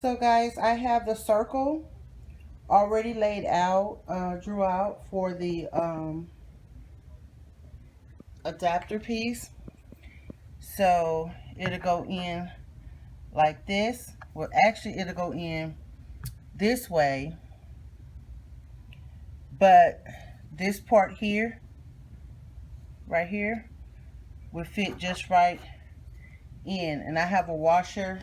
So guys, I have the circle already laid out, drew out for the adapter piece. So it'll go in like this. Well, actually it'll go in this way, but this part here, right here, will fit just right in. And I have a washer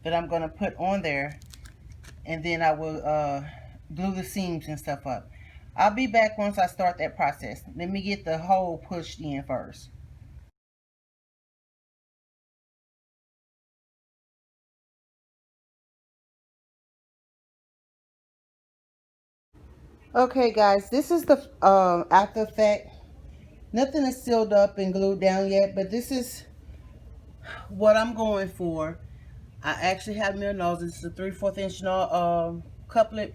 that I'm going to put on there, and then I will glue the seams and stuff up. I'll be back once I start that process. Let me get the hole pushed in first. Okay guys, this is the after effect. Nothing is sealed up and glued down yet, but this is what I'm going for. I actually have me a nose. This is a 3/4 inch couplet,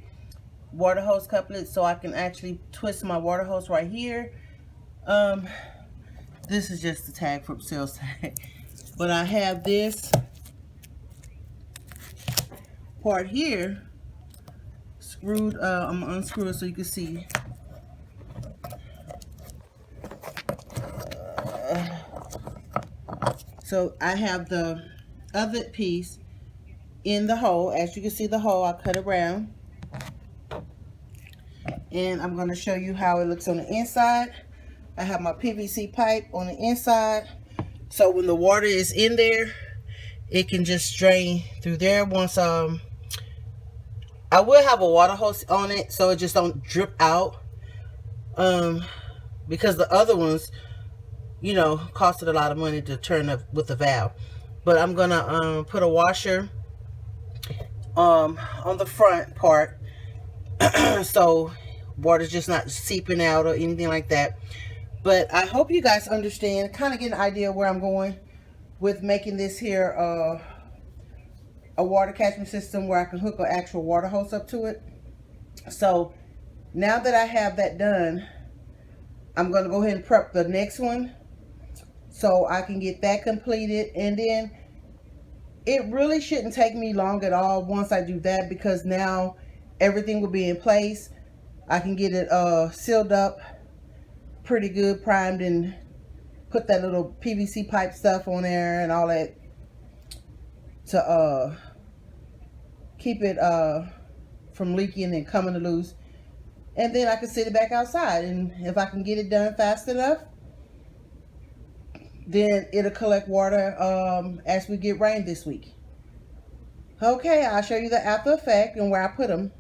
water hose couplet, so I can actually twist my water hose right here. Um, this is just the tag from sales tag, but I have this part here screwed. I'm gonna unscrew it so you can see. So I have the other piece in the hole. As you can see, the hole I cut around, and I'm going to show you how it looks on the inside. I have my PVC pipe on the inside, so when the water is in there, it can just drain through there. Once I will have a water hose on it so it just don't drip out, because the other ones, you know, costed a lot of money to turn up with the valve. But I'm gonna put a washer on the front part so water's just not seeping out or anything like that. But I hope you guys understand, kind of get an idea where I'm going with making this here a water catchment system where I can hook an actual water hose up to it. So now that I have that done, I'm going to go ahead and prep the next one so I can get that completed. And then it really shouldn't take me long at all once I do that, because now everything will be in place. I can get it sealed up pretty good, primed, and put that little PVC pipe stuff on there and all that to keep it from leaking and coming loose. And then I can sit it back outside, and if I can get it done fast enough, then it'll collect water as we get rain this week. Okay, I'll show you the after effect and where I put them.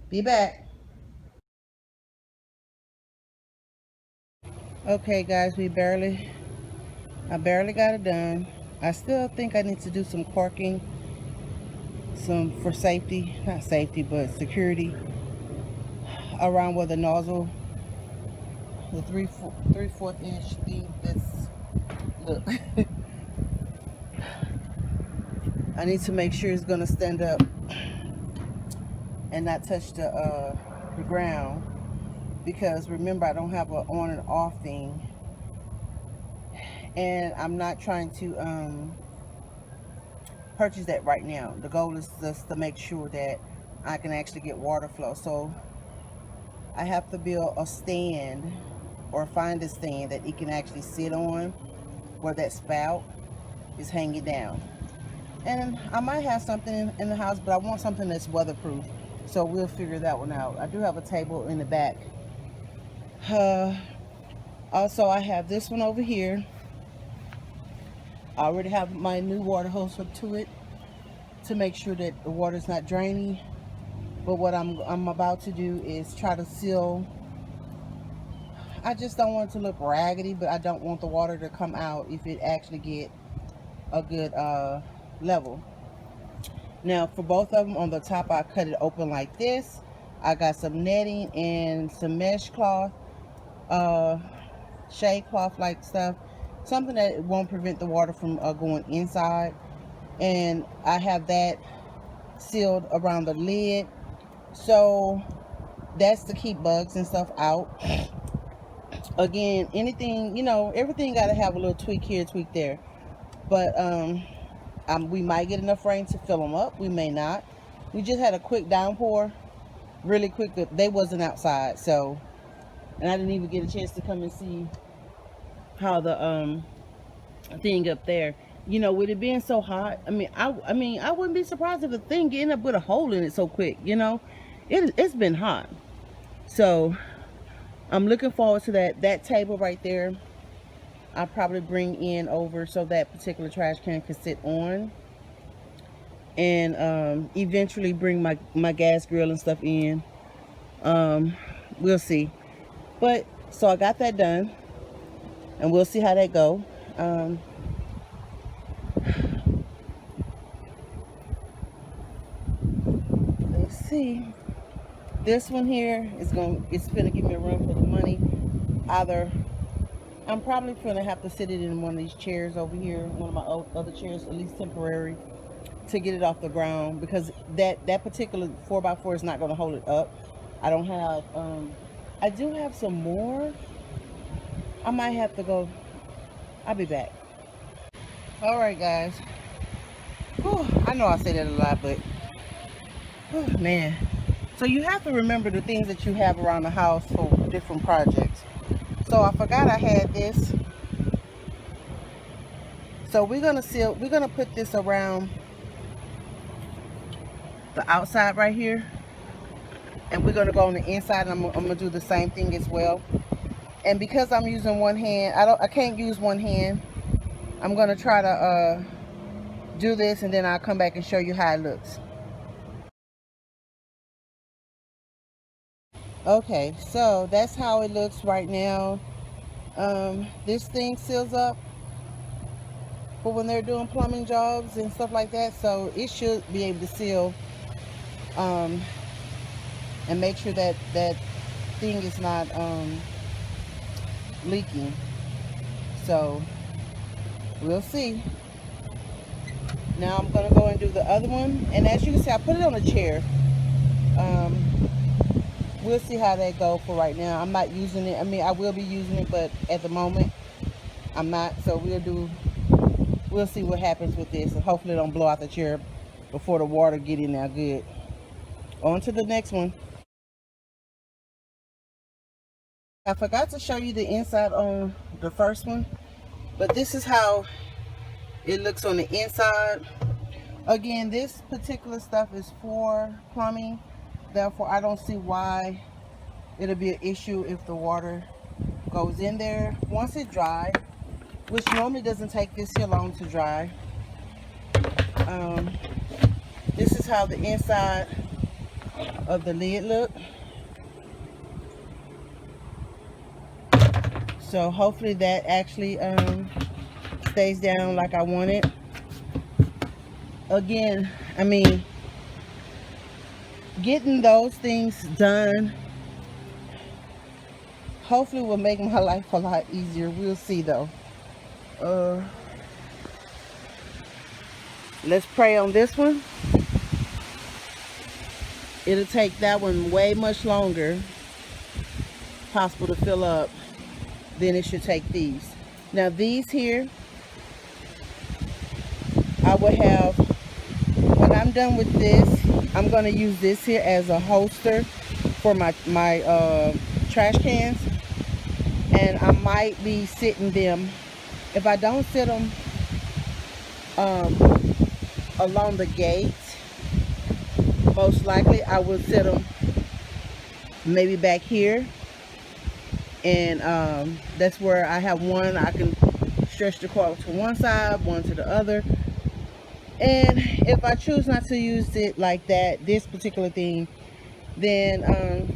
Be back. Okay guys, I barely got it done. I still think I need to do some caulking, some for safety, not safety, but security around where the nozzle, the 3/4 inch thing that's, look. I need to make sure it's gonna stand up and not touch the ground, because remember, I don't have an on and off thing, and I'm not trying to purchase that right now. The goal is just to make sure that I can actually get water flow. So I have to build a stand, or find a stand that it can actually sit on where that spout is hanging down. And I might have something in the house, but I want something that's weatherproof, so we'll figure that one out. I do have a table in the back. Also, I have this one over here. I already have my new water hose up to it to make sure that the water's not draining. But what I'm about to do is try to seal. I just don't want it to look raggedy, but I don't want the water to come out if it actually get a good level. Now for both of them, on the top I cut it open like this. I got some netting and some mesh cloth, shade cloth like stuff, something that won't prevent the water from going inside. And I have that sealed around the lid, so that's to keep bugs and stuff out. Again, anything, you know, everything got to have a little tweak here, tweak there. But We might get enough rain to fill them up. We may not. We just had a quick downpour, really quick. They wasn't outside, so, and I didn't even get a chance to come and see how the thing up there. You know, with it being so hot, I mean, I wouldn't be surprised if the thing ended up with a hole in it so quick. You know, it's been hot, so I'm looking forward to that. That table right there, I'll probably bring in over so that particular trash can can sit on, and eventually bring my gas grill and stuff in. We'll see. But so I got that done, and we'll see how that go. Let's see. This one here it's gonna give me a run for the money. Either I'm probably gonna have to sit it in one of these chairs over here, one of my other chairs, at least temporary, to get it off the ground, because that particular 4x4 is not gonna hold it up. I don't have. I do have some more. I might have to go. I'll be back. All right, guys. Whew, I know I say that a lot, but man. So you have to remember the things that you have around the house for different projects. So I forgot I had this. So we're gonna put this around the outside right here, and we're gonna go on the inside, and I'm gonna do the same thing as well. And because I'm using one hand, I can't use one hand. I'm gonna try to do this, and then I'll come back and show you how it looks. Okay, so that's how it looks right now. This thing seals up for when they're doing plumbing jobs and stuff like that, so it should be able to seal and make sure that that thing is not leaking. So we'll see. Now I'm gonna go and do the other one, and as you can see, I put it on a chair. We'll see how that go for right now. I'm not using it. I mean, I will be using it, but at the moment I'm not. So we'll see what happens with this, and hopefully it don't blow out the chair before the water get in there good. On to the next one. I forgot to show you the inside on the first one, but this is how it looks on the inside. Again, this particular stuff is for plumbing, therefore I don't see why it'll be an issue if the water goes in there. Once it dries, which normally doesn't take this here long to dry, this is how the inside of the lid look. So hopefully that actually stays down like I want it. Again, I mean, getting those things done hopefully will make my life a lot easier. We'll see though. Let's pray on this one. It'll take that one way much longer possible to fill up than it should take these. Now these here, I will have, when I'm done with this, I'm going to use this here as a holster for my trash cans, and I might be sitting them, if I don't sit them along the gate, most likely I will sit them maybe back here, and that's where I have one. I can stretch the cord to one side, one to the other. And if I choose not to use it like that, this particular thing, then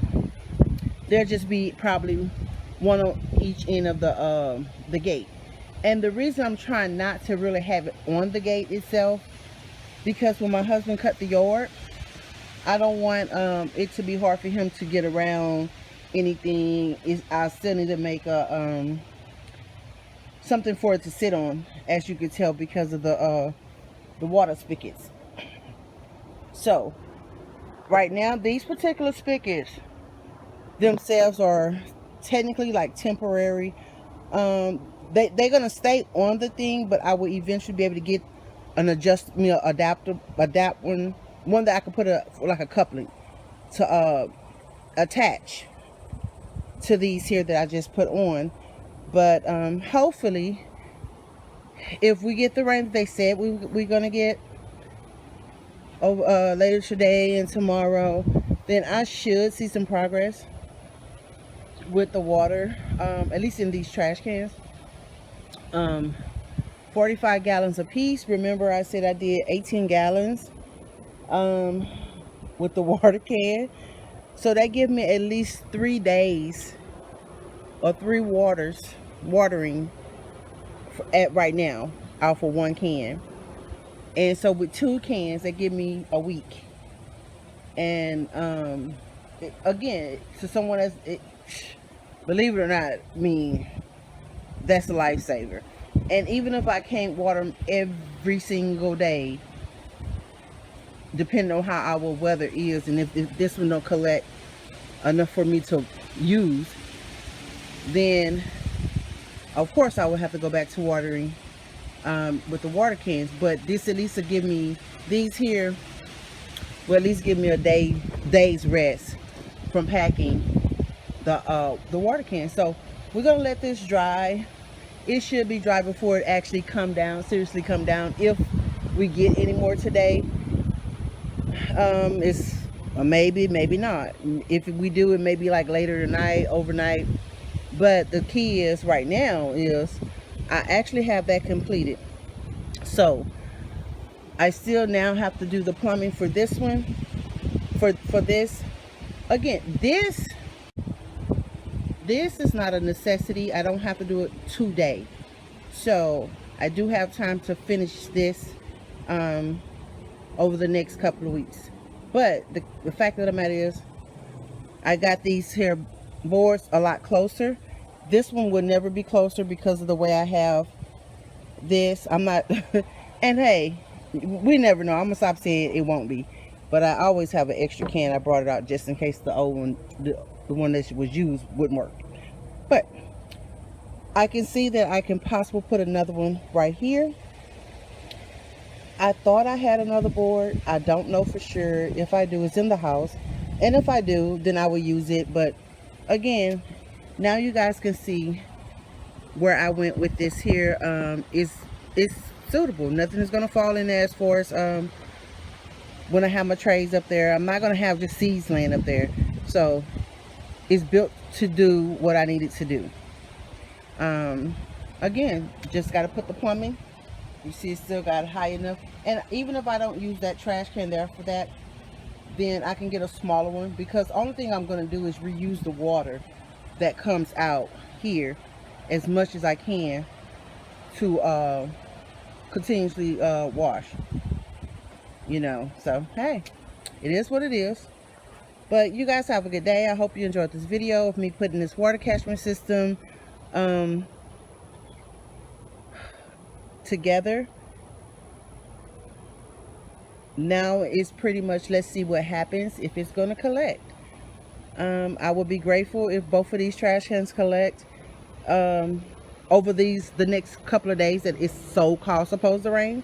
there'll just be probably one on each end of the gate. And the reason I'm trying not to really have it on the gate itself, because when my husband cut the yard, I don't want it to be hard for him to get around anything. I still need to make a something for it to sit on, as you can tell, because of the water spigots. So right now, these particular spigots themselves are technically like temporary. They're gonna stay on the thing, but I will eventually be able to get an adapt one that I could put like a coupling to attach to these here that I just put on. But hopefully, if we get the rain that they said we're gonna get later today and tomorrow, then I should see some progress with the water, at least in these trash cans. 45 gallons a piece. Remember I said I did 18 gallons with the water can, so that gives me at least 3 days or 3 watering at right now out for 1 can. And so with 2 cans that give me a week. And again, to someone that's believe it or not, that's a lifesaver. And even if I can't water them every single day, depending on how our weather is, and if this one don't collect enough for me to use, then of course I will have to go back to watering with the water cans. But this at least will give me, these here will at least give me a day's rest from packing the water can. So we're gonna let this dry. It should be dry before it actually seriously come down, if we get any more today. It's a maybe not. If we do, it may be like later tonight, overnight. But the key is right now is I actually have that completed. So I still now have to do the plumbing for this one, for this. Again, this is not a necessity. I don't have to do it today. So I do have time to finish this over the next couple of weeks. But the fact of the matter is, I got these here boards a lot closer. This one will never be closer because of the way I have this. I'm not, and hey, we never know. I'm gonna stop saying it won't be. But I always have an extra can. I brought it out just in case the old one, the one that was used, wouldn't work. But I can see that I can possibly put another one right here. I thought I had another board. I don't know for sure. If I do, it's in the house. And if I do, then I will use it. But again, now you guys can see where I went with this here. It's suitable. Nothing is going to fall in there as far as when I have my trays up there. I'm not going to have just seeds laying up there. So it's built to do what I need it to do. Again, just got to put the plumbing. You see, it's still got it high enough. And even if I don't use that trash can there for that, then I can get a smaller one, because the only thing I'm going to do is reuse the water that comes out here as much as I can to continuously wash, you know. So hey, it is what it is. But you guys have a good day. I hope you enjoyed this video of me putting this water catchment system together. Now it's pretty much, let's see what happens if it's going to collect. I will be grateful if both of these trash cans collect over the next couple of days that it's so called supposed to rain.